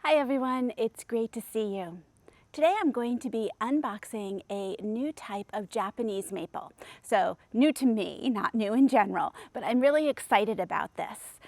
Hi everyone, it's great to see you. Today I'm going to be unboxing a new type of Japanese maple. So new to me, not new in general, but I'm really excited about this.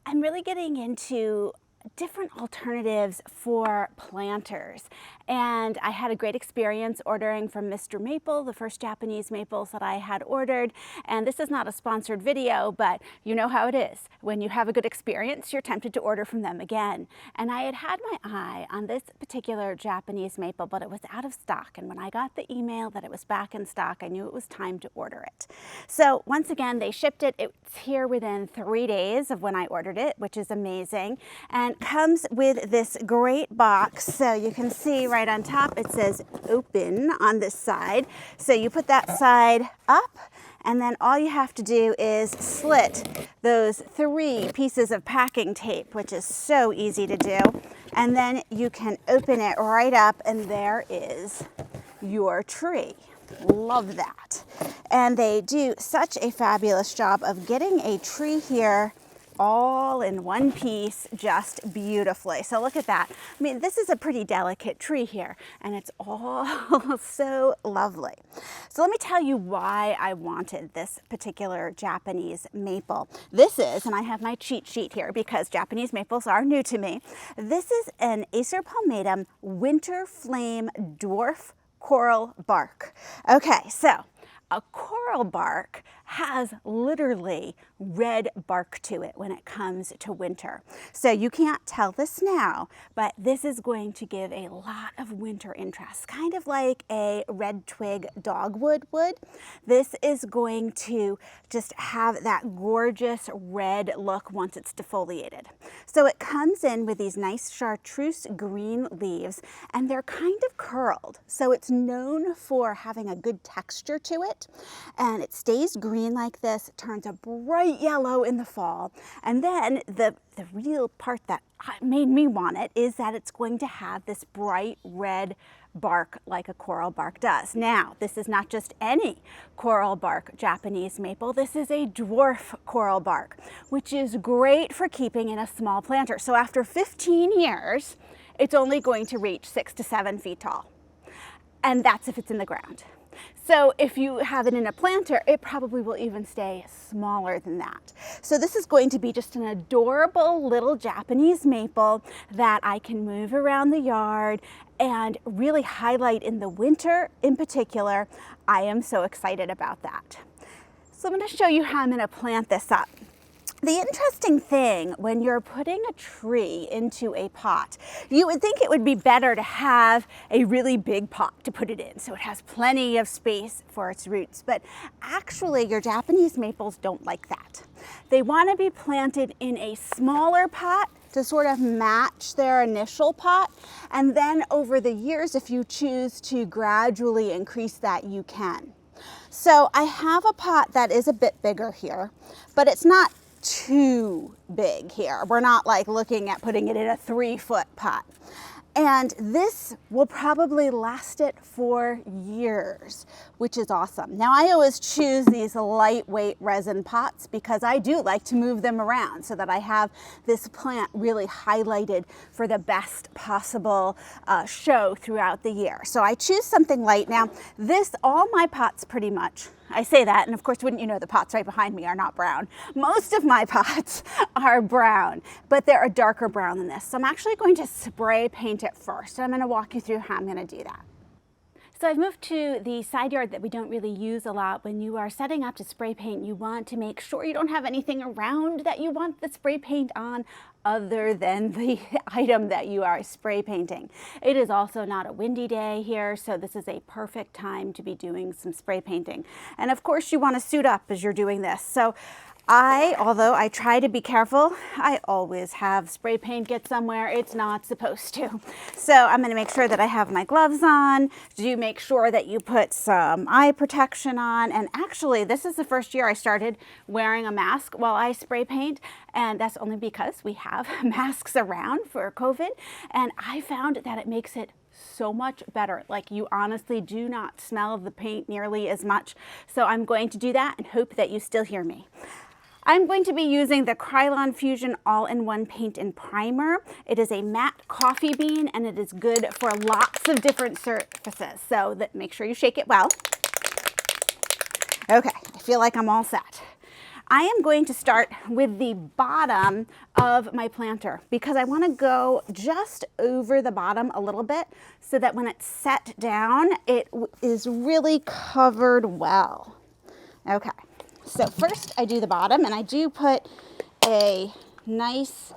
I'm really getting into different alternatives for planters. And I had a great experience ordering from Mr. Maple, the first Japanese maples that I had ordered. And this is not a sponsored video, but you know how it is. When you have a good experience, you're tempted to order from them again. And I had my eye on this particular Japanese maple, but it was out of stock. And when I got the email that it was back in stock, I knew it was time to order it. So once again, they shipped it. It's here within 3 days of when I ordered it, which is amazing. And comes with this great box. So you can see right on top it says open on this side. So you put that side up, and then all you have to do is slit those 3 pieces of packing tape, which is so easy to do. And then you can open it right up, and there is your tree. Love that. And they do such a fabulous job of getting a tree here all in one piece just beautifully. So look at that. I mean, this is a pretty delicate tree here, and it's all so lovely. So let me tell you why I wanted this particular Japanese maple. This is, and I have my cheat sheet here because Japanese maples are new to me. This is an Acer palmatum winter flame dwarf coral bark. Okay, so a coral bark has literally red bark to it when it comes to winter. So you can't tell this now, but this is going to give a lot of winter interest, kind of like a red twig dogwood would. This is going to just have that gorgeous red look once it's defoliated. So it comes in with these nice chartreuse green leaves, and they're kind of curled. So it's known for having a good texture to it, and it stays green like this, turns a bright yellow in the fall. And then the real part that made me want it is that it's going to have this bright red bark like a coral bark does. Now, this is not just any coral bark Japanese maple. This is a dwarf coral bark, which is great for keeping in a small planter. So after 15 years, it's only going to reach 6 to 7 feet tall. And that's if it's in the ground. So if you have it in a planter, it probably will even stay smaller than that. So this is going to be just an adorable little Japanese maple that I can move around the yard and really highlight in the winter in particular. I am so excited about that. So I'm going to show you how I'm going to plant this up. The interesting thing when you're putting a tree into a pot, you would think it would be better to have a really big pot to put it in so it has plenty of space for its roots. But actually, your Japanese maples don't like that. They want to be planted in a smaller pot to sort of match their initial pot. And then over the years, if you choose to gradually increase that, you can. So I have a pot that is a bit bigger here, but it's not too big here. We're not like looking at putting it in a 3-foot pot. And this will probably last it for years, which is awesome. Now, I always choose these lightweight resin pots because I do like to move them around so that I have this plant really highlighted for the best possible show throughout the year. So I choose something light. Now, all my pots pretty much, I say that, and of course, wouldn't you know, the pots right behind me are not brown. Most of my pots are brown, but they're a darker brown than this. So I'm actually going to spray paint it first. And I'm going to walk you through how I'm going to do that. So I've moved to the side yard that we don't really use a lot. When you are setting up to spray paint, you want to make sure you don't have anything around that you want the spray paint on other than the item that you are spray painting. It is also not a windy day here, so this is a perfect time to be doing some spray painting. And of course, you want to suit up as you're doing this. So although I try to be careful, I always have spray paint get somewhere it's not supposed to. So I'm going to make sure that I have my gloves on. Do make sure that you put some eye protection on. And actually, this is the first year I started wearing a mask while I spray paint. And that's only because we have masks around for COVID. And I found that it makes it so much better. Like, you honestly do not smell the paint nearly as much. So I'm going to do that and hope that you still hear me. I'm going to be using the Krylon Fusion All-in-One Paint and Primer. It is a matte coffee bean and it is good for lots of different surfaces. So make sure you shake it well. Okay, I feel like I'm all set. I am going to start with the bottom of my planter because I want to go just over the bottom a little bit so that when it's set down, it is really covered well. Okay, so first I do the bottom, and I do put a nice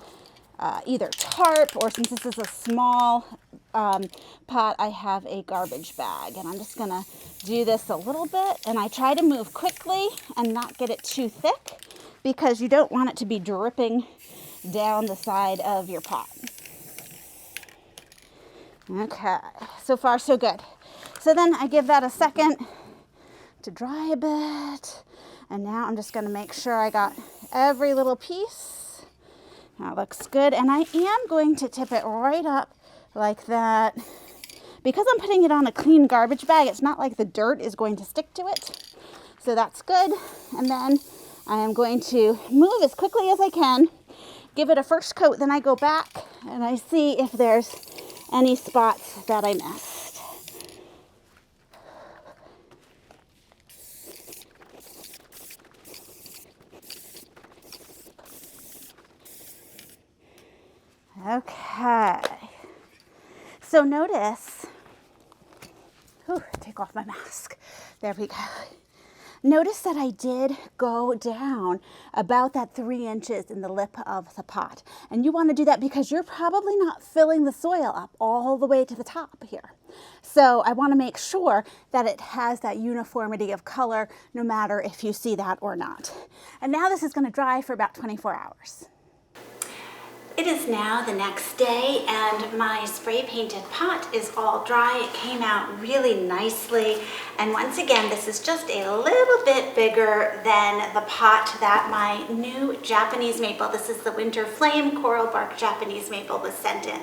either tarp, or since this is a small pot, I have a garbage bag, and I'm just gonna do this a little bit, and I try to move quickly and not get it too thick because you don't want it to be dripping down the side of your pot. Okay, so far so good. So then I give that a second to dry a bit, and now I'm just gonna make sure I got every little piece. That looks good, and I am going to tip it right up like that. Because I'm putting it on a clean garbage bag, it's not like the dirt is going to stick to it. So that's good. And then I am going to move as quickly as I can, give it a first coat, then I go back and I see if there's any spots that I missed. Okay, so notice, take off my mask. There we go. Notice that I did go down about that 3 inches in the lip of the pot. And you want to do that because you're probably not filling the soil up all the way to the top here. So I want to make sure that it has that uniformity of color no matter if you see that or not. And now this is going to dry for about 24 hours. It is now the next day and my spray painted pot is all dry. It came out really nicely. And once again, this is just a little bit bigger than the pot that my new Japanese maple, this is the Winter Flame Coral Bark Japanese Maple, was sent in.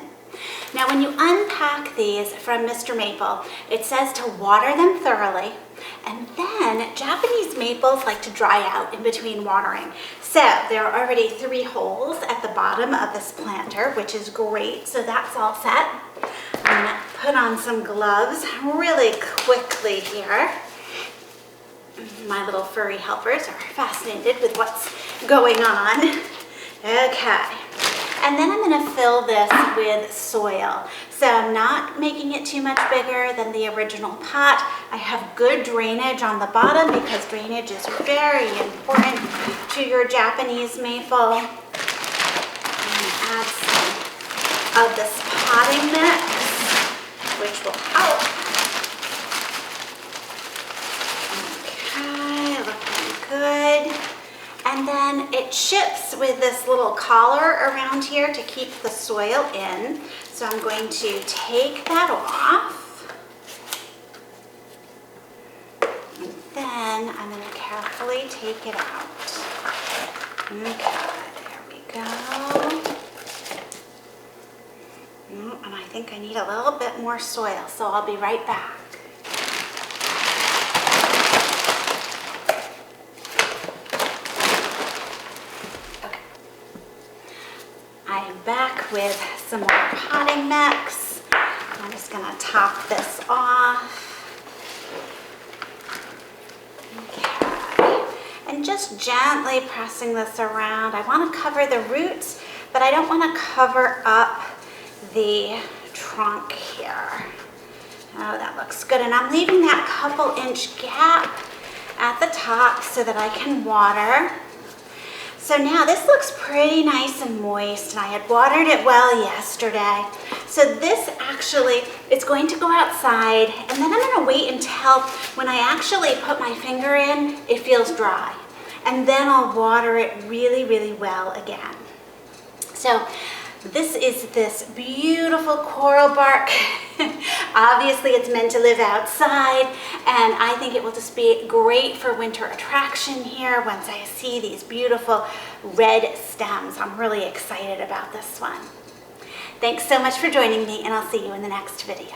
Now when you unpack these from Mr. Maple, it says to water them thoroughly, and then Japanese maples like to dry out in between watering. So there are already 3 holes at the bottom of this planter, which is great. So that's all set. I'm gonna put on some gloves really quickly here. My little furry helpers are fascinated with what's going on. Okay. And then I'm going to fill this with soil. So I'm not making it too much bigger than the original pot. I have good drainage on the bottom because drainage is very important to your Japanese maple. I'm going to add some of this potting mix, which will help. Okay, looking good. And then it chips with this little collar around here to keep the soil in. So I'm going to take that off. And then I'm going to carefully take it out. Okay, there we go. And I think I need a little bit more soil, so I'll be right back. Back with some more potting mix. I'm just going to top this off. Okay. And just gently pressing this around. I want to cover the roots, but I don't want to cover up the trunk here. Oh, that looks good. And I'm leaving that couple-inch gap at the top so that I can water. So now this looks pretty nice and moist, and I had watered it well yesterday. So this actually, it's going to go outside, and then I'm going to wait until when I actually put my finger in, it feels dry. And then I'll water it really, really well again. So this is this beautiful coral bark. Obviously it's meant to live outside, and I think it will just be great for winter attraction here once I see these beautiful red stems. I'm really excited about this one. Thanks so much for joining me, and I'll see you in the next video.